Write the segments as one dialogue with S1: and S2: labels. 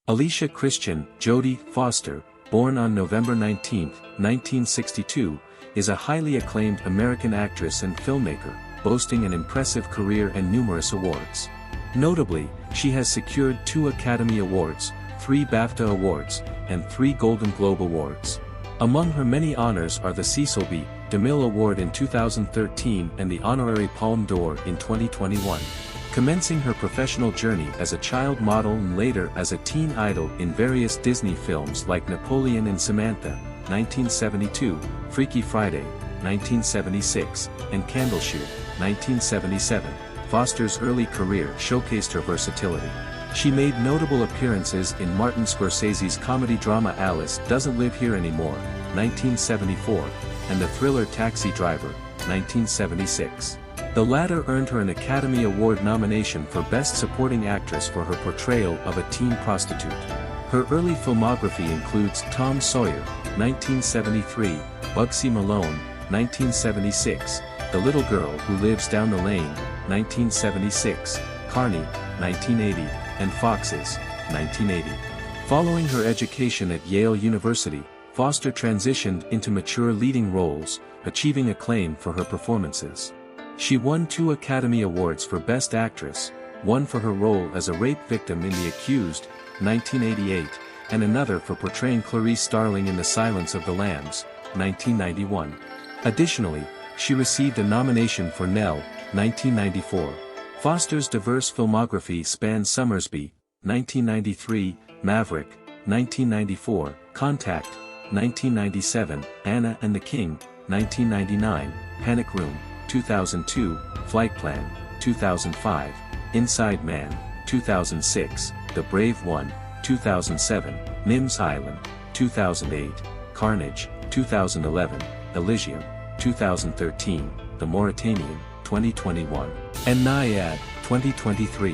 S1: Alicia Christian, Jodie Foster, born on November 19, 1962, is a highly acclaimed American actress and filmmaker, boasting an impressive career and numerous awards. Notably, she has secured 2 Academy Awards, 3 BAFTA Awards, and 3 Golden Globe Awards. Among her many honors are the Cecil B. DeMille Award in 2013 and the Honorary Palme d'Or in 2021. Commencing her professional journey as a child model and later as a teen idol in various Disney films like Napoleon and Samantha, 1972, Freaky Friday, 1976, and Candleshoe, 1977, Foster's early career showcased her versatility. She made notable appearances in Martin Scorsese's comedy drama Alice Doesn't Live Here Anymore, 1974, and the thriller Taxi Driver, 1976. The latter earned her an Academy Award nomination for Best Supporting Actress for her portrayal of a teen prostitute. Her early filmography includes Tom Sawyer, 1973, Bugsy Malone, 1976, The Little Girl Who Lives Down the Lane, 1976, Carney, 1980, and Foxes, 1980. Following her education at Yale University, Foster transitioned into mature leading roles, achieving acclaim for her performances. She won 2 Academy Awards for Best Actress, one for her role as a rape victim in The Accused, 1988, and another for portraying Clarice Starling in The Silence of the Lambs, 1991. Additionally, she received a nomination for Nell, 1994. Foster's diverse filmography spans Summersby, 1993, Maverick, 1994, Contact, 1997, Anna and the King, 1999, Panic Room, 2002, Flight Plan, 2005, Inside Man, 2006, The Brave One, 2007, Nims Island, 2008, Carnage, 2011, Elysium, 2013, The Mauritanian, 2021, and Naiad, 2023.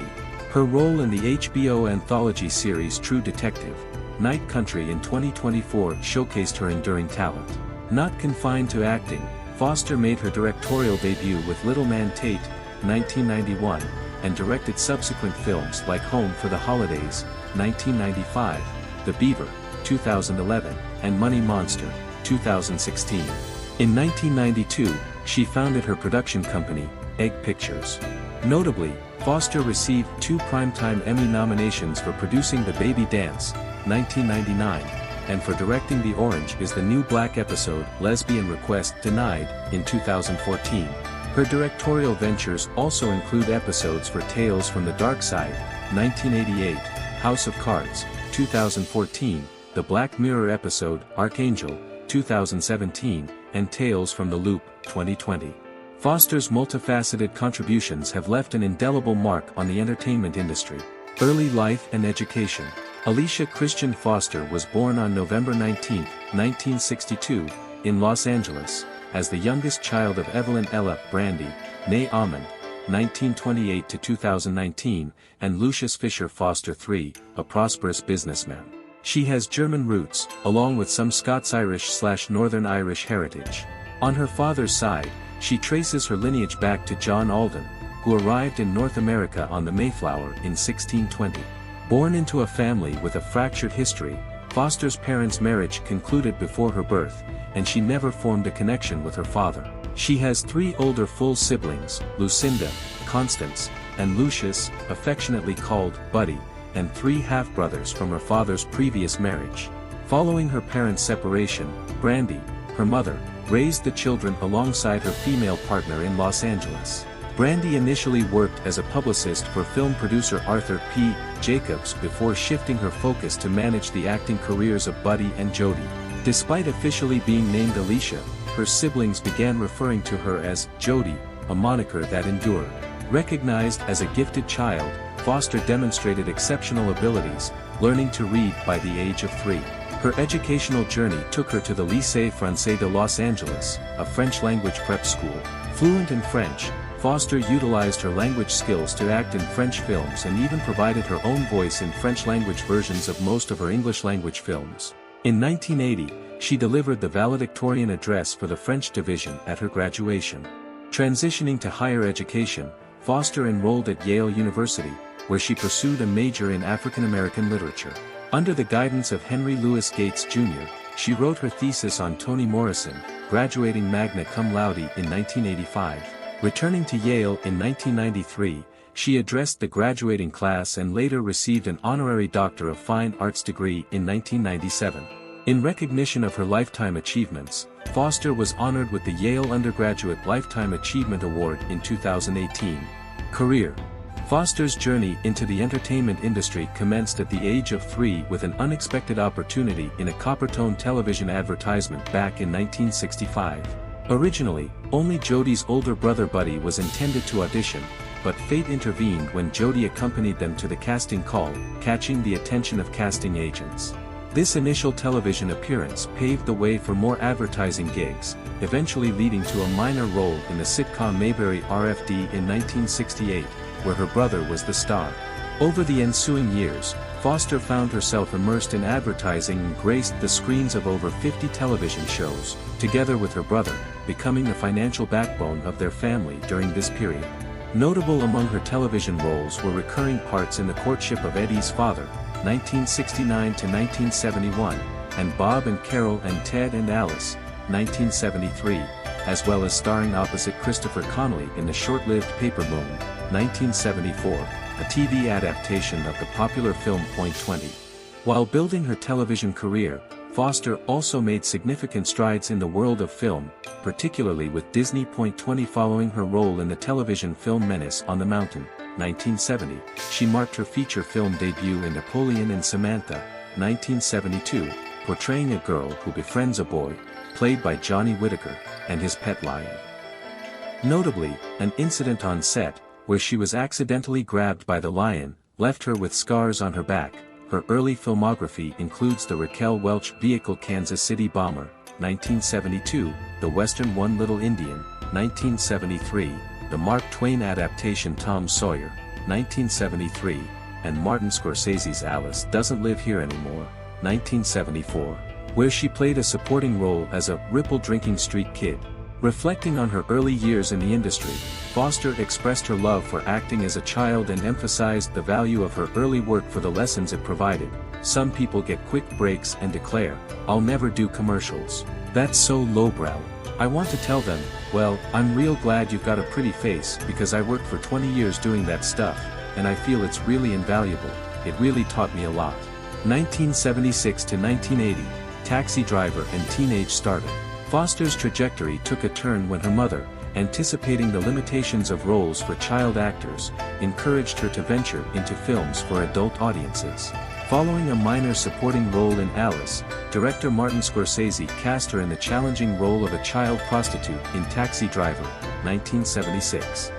S1: Her role in the HBO anthology series True Detective, Night Country in 2024 showcased her enduring talent. Not confined to acting, Foster made her directorial debut with Little Man Tate, 1991, and directed subsequent films like Home for the Holidays, 1995, The Beaver, 2011, and Money Monster, 2016. In 1992, she founded her production company, Egg Pictures. Notably, Foster received 2 Primetime Emmy nominations for producing The Baby Dance, 1999, and for directing The Orange is the New Black episode Lesbian Request Denied, in 2014. Her directorial ventures also include episodes for Tales from the Dark Side, 1988, House of Cards, 2014, the Black Mirror episode Archangel, 2017, and Tales from the Loop, 2020. Foster's multifaceted contributions have left an indelible mark on the entertainment industry. Early life and education. Alicia Christian Foster was born on November 19, 1962, in Los Angeles, as the youngest child of Evelyn Ella Brandy, née Almond, 1928 to 2019, and Lucius Fisher Foster III, a prosperous businessman. She has German roots, along with some Scots-Irish/Northern Irish heritage. On her father's side, she traces her lineage back to John Alden, who arrived in North America on the Mayflower in 1620. Born into a family with a fractured history, Foster's parents' marriage concluded before her birth, and she never formed a connection with her father. She has 3 older full siblings, Lucinda, Constance, and Lucius, affectionately called Buddy, and 3 half-brothers from her father's previous marriage. Following her parents' separation, Brandy, her mother, raised the children alongside her female partner in Los Angeles. Brandy initially worked as a publicist for film producer Arthur P. Jacobs before shifting her focus to manage the acting careers of Buddy and Jodie. Despite officially being named Alicia, her siblings began referring to her as Jodie, a moniker that endured. Recognized as a gifted child, Foster demonstrated exceptional abilities, learning to read by the age of 3. Her educational journey took her to the Lycée Français de Los Angeles, a French-language prep school. Fluent in French, Foster utilized her language skills to act in French films and even provided her own voice in French-language versions of most of her English-language films. In 1980, she delivered the valedictorian address for the French division at her graduation. Transitioning to higher education, Foster enrolled at Yale University, where she pursued a major in African American literature. Under the guidance of Henry Louis Gates Jr., she wrote her thesis on Toni Morrison, graduating magna cum laude in 1985. Returning to Yale in 1993, she addressed the graduating class and later received an honorary Doctor of Fine Arts degree in 1997. In recognition of her lifetime achievements, Foster was honored with the Yale Undergraduate Lifetime Achievement Award in 2018. Career. Foster's journey into the entertainment industry commenced at the age of 3 with an unexpected opportunity in a Coppertone television advertisement back in 1965. Originally, only Jodie's older brother Buddy was intended to audition, but fate intervened when Jodie accompanied them to the casting call, catching the attention of casting agents. This initial television appearance paved the way for more advertising gigs, eventually leading to a minor role in the sitcom Mayberry RFD in 1968, where her brother was the star. Over the ensuing years, Foster found herself immersed in advertising and graced the screens of over 50 television shows, together with her brother, becoming the financial backbone of their family during this period. Notable among her television roles were recurring parts in The Courtship of Eddie's Father, 1969 to 1971, and Bob and Carol and Ted and Alice, 1973, as well as starring opposite Christopher Connolly in the short-lived Paper Moon, 1974, a TV adaptation of the popular film Point 20. While building her television career, Foster also made significant strides in the world of film, particularly with Disney Point 20 following her role in the television film Menace on the Mountain, 1970. She marked her feature film debut in Napoleon and Samantha, 1972, portraying a girl who befriends a boy, played by Johnny Whitaker, and his pet lion. Notably, an incident on set, where she was accidentally grabbed by the lion, left her with scars on her back. Her early filmography includes the Raquel Welch vehicle Kansas City Bomber, 1972, the Western One Little Indian, 1973, the Mark Twain adaptation Tom Sawyer, 1973, and Martin Scorsese's Alice Doesn't Live Here Anymore, 1974, where she played a supporting role as a ripple-drinking street kid. Reflecting on her early years in the industry, Foster expressed her love for acting as a child and emphasized the value of her early work for the lessons it provided. Some people get quick breaks and declare, "I'll never do commercials. That's so lowbrow." I want to tell them, well, I'm real glad you've got a pretty face because I worked for 20 years doing that stuff, and I feel it's really invaluable. It really taught me a lot. 1976 to 1980, Taxi Driver and Teenage Starter. Foster's trajectory took a turn when her mother, anticipating the limitations of roles for child actors, encouraged her to venture into films for adult audiences. Following a minor supporting role in Alice, director Martin Scorsese cast her in the challenging role of a child prostitute in Taxi Driver, 1976.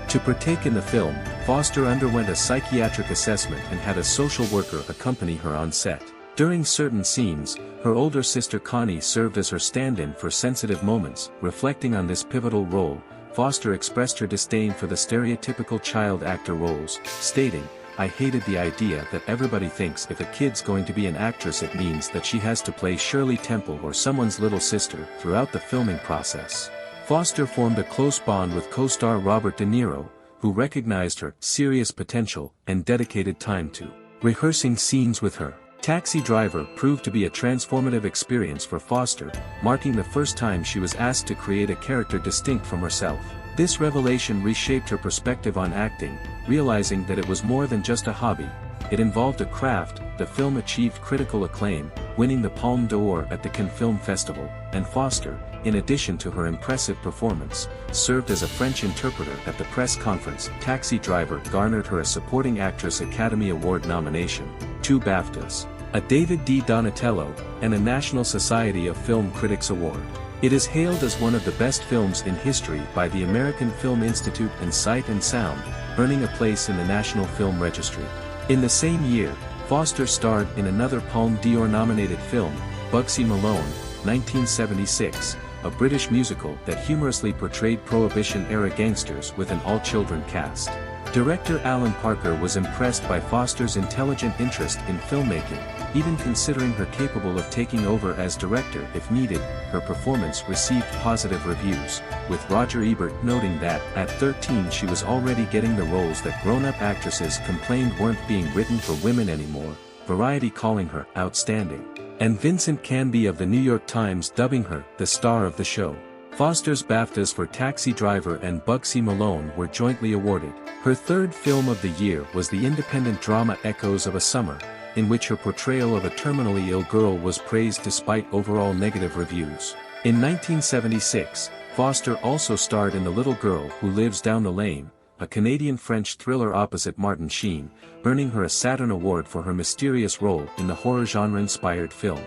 S1: To partake in the film, Foster underwent a psychiatric assessment and had a social worker accompany her on set. During certain scenes, her older sister Connie served as her stand-in for sensitive moments. Reflecting on this pivotal role, Foster expressed her disdain for the stereotypical child actor roles, stating, "I hated the idea that everybody thinks if a kid's going to be an actress it means that she has to play Shirley Temple or someone's little sister." Throughout the filming process, Foster formed a close bond with co-star Robert De Niro, who recognized her serious potential and dedicated time to rehearsing scenes with her. Taxi Driver proved to be a transformative experience for Foster, marking the first time she was asked to create a character distinct from herself. This revelation reshaped her perspective on acting, realizing that it was more than just a hobby. It involved a craft. The film achieved critical acclaim, winning the Palme d'Or at the Cannes Film Festival, and Foster, in addition to her impressive performance, served as a French interpreter at the press conference. Taxi Driver garnered her a Supporting Actress Academy Award nomination, 2 BAFTAs, a David D. Donatello, and a National Society of Film Critics Award. It is hailed as one of the best films in history by the American Film Institute and Sight and Sound, earning a place in the National Film Registry. In the same year, Foster starred in another Palme d'Or-nominated film, Bugsy Malone, 1976, a British musical that humorously portrayed Prohibition-era gangsters with an all-children cast. Director Alan Parker was impressed by Foster's intelligent interest in filmmaking, even considering her capable of taking over as director if needed. Her performance received positive reviews, with Roger Ebert noting that, at 13 she was already getting the roles that grown-up actresses complained weren't being written for women anymore. Variety calling her outstanding, and Vincent Canby of the New York Times dubbing her the star of the show. Foster's BAFTAs for Taxi Driver and Bugsy Malone were jointly awarded. Her third film of the year was the independent drama Echoes of a Summer, in which her portrayal of a terminally ill girl was praised despite overall negative reviews. In 1976, Foster also starred in The Little Girl Who Lives Down the Lane, a Canadian-French thriller opposite Martin Sheen, earning her a Saturn Award for her mysterious role in the horror genre-inspired film.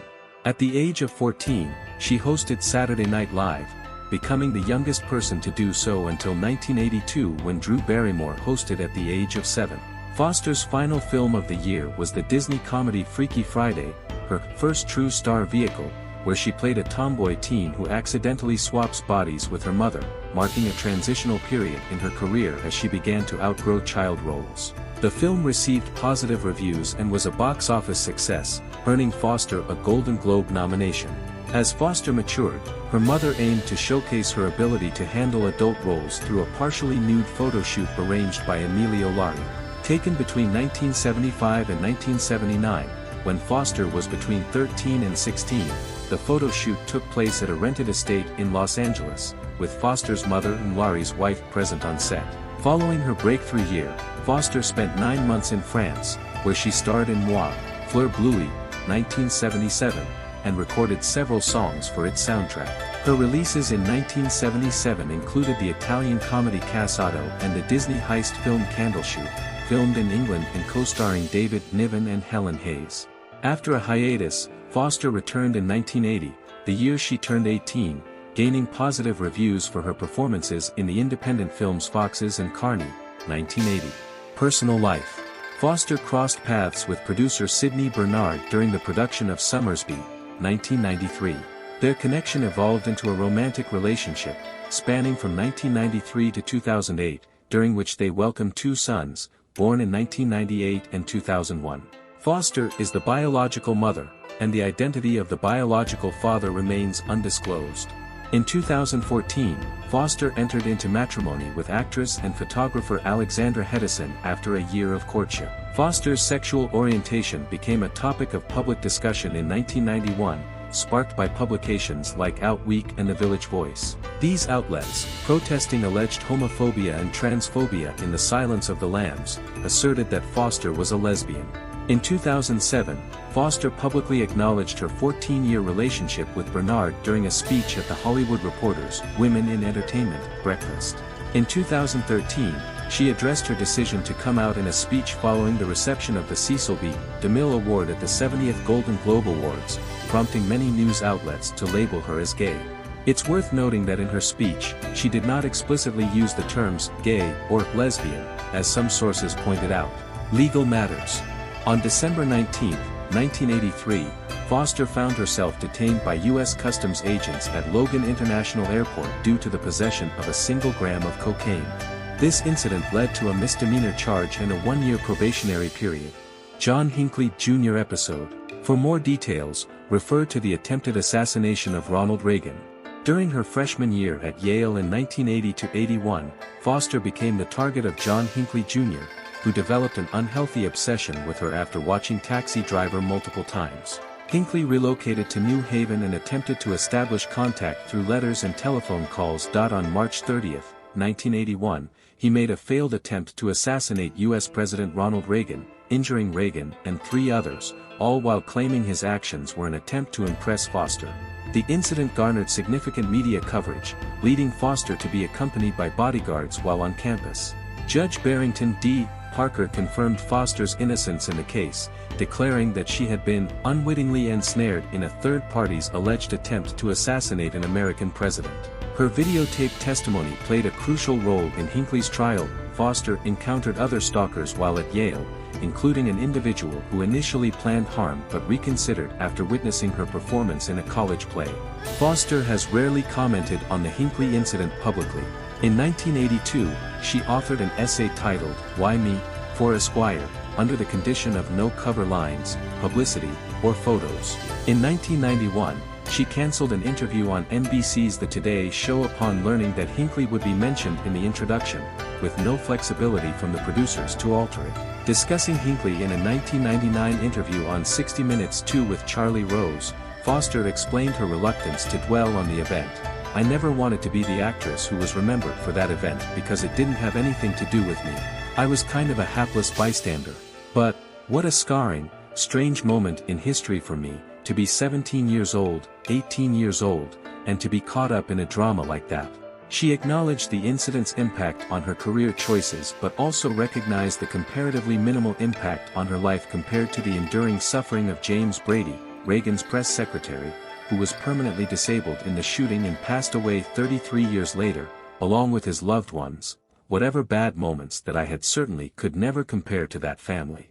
S1: At the age of 14, she hosted Saturday Night Live, becoming the youngest person to do so until 1982 when Drew Barrymore hosted at the age of 7. Foster's final film of the year was the Disney comedy Freaky Friday, her first true star vehicle, where she played a tomboy teen who accidentally swaps bodies with her mother, marking a transitional period in her career as she began to outgrow child roles. The film received positive reviews and was a box office success, earning Foster a Golden Globe nomination. As Foster matured, her mother aimed to showcase her ability to handle adult roles through a partially nude photo shoot arranged by Emilio Lari. Taken between 1975 and 1979, when Foster was between 13 and 16, the photo shoot took place at a rented estate in Los Angeles, with Foster's mother and Lari's wife present on set. Following her breakthrough year, Foster spent 9 months in France, where she starred in Moi, Fleur Bleue, 1977, and recorded several songs for its soundtrack. Her releases in 1977 included the Italian comedy Casato and the Disney heist film Candleshoot, filmed in England and co-starring David Niven and Helen Hayes. After a hiatus, Foster returned in 1980, the year she turned 18, gaining positive reviews for her performances in the independent films Foxes and Carney, 1980. Personal life. Foster crossed paths with producer Sidney Bernard during the production of Summersby, 1993. Their connection evolved into a romantic relationship, spanning from 1993 to 2008, during which they welcomed 2 sons, born in 1998 and 2001. Foster is the biological mother, and the identity of the biological father remains undisclosed. In 2014, Foster entered into matrimony with actress and photographer Alexandra Hedison after a year of courtship. Foster's sexual orientation became a topic of public discussion in 1991, sparked by publications like Out Week and The Village Voice. These outlets, protesting alleged homophobia and transphobia in The Silence of the Lambs, asserted that Foster was a lesbian. In 2007, Foster publicly acknowledged her 14-year relationship with Bernard during a speech at the Hollywood Reporter's Women in Entertainment breakfast. In 2013, she addressed her decision to come out in a speech following the reception of the Cecil B. DeMille Award at the 70th Golden Globe Awards, prompting many news outlets to label her as gay. It's worth noting that in her speech, she did not explicitly use the terms gay or lesbian, as some sources pointed out. Legal matters. On December 19, 1983, Foster found herself detained by U.S. Customs agents at Logan International Airport due to the possession of a single gram of cocaine. This incident led to a misdemeanor charge and a 1-year probationary period. John Hinckley Jr. episode. For more details, refer to the attempted assassination of Ronald Reagan. During her freshman year at Yale in 1980-81, Foster became the target of John Hinckley Jr., who developed an unhealthy obsession with her after watching Taxi Driver multiple times. Hinckley relocated to New Haven and attempted to establish contact through letters and telephone calls. On March 30, 1981, he made a failed attempt to assassinate U.S. President Ronald Reagan, injuring Reagan and 3 others, all while claiming his actions were an attempt to impress Foster. The incident garnered significant media coverage, leading Foster to be accompanied by bodyguards while on campus. Judge Barrington D. Parker confirmed Foster's innocence in the case, declaring that she had been unwittingly ensnared in a third party's alleged attempt to assassinate an American president. Her videotaped testimony played a crucial role in Hinckley's trial. Foster encountered other stalkers while at Yale, including an individual who initially planned harm but reconsidered after witnessing her performance in a college play. Foster has rarely commented on the Hinckley incident publicly. In 1982, she authored an essay titled, "Why Me?" for Esquire, under the condition of no cover lines, publicity, or photos. In 1991, She cancelled an interview on NBC's The Today Show upon learning that Hinckley would be mentioned in the introduction, with no flexibility from the producers to alter it. Discussing Hinckley in a 1999 interview on 60 Minutes 2 with Charlie Rose, Foster explained her reluctance to dwell on the event. "I never wanted to be the actress who was remembered for that event because it didn't have anything to do with me. I was kind of a hapless bystander. But, what a scarring, strange moment in history for me, to be 17 years old, 18 years old, and to be caught up in a drama like that." She acknowledged the incident's impact on her career choices but also recognized the comparatively minimal impact on her life compared to the enduring suffering of James Brady, Reagan's press secretary, who was permanently disabled in the shooting and passed away 33 years later, along with his loved ones. "Whatever bad moments that I had certainly could never compare to that family."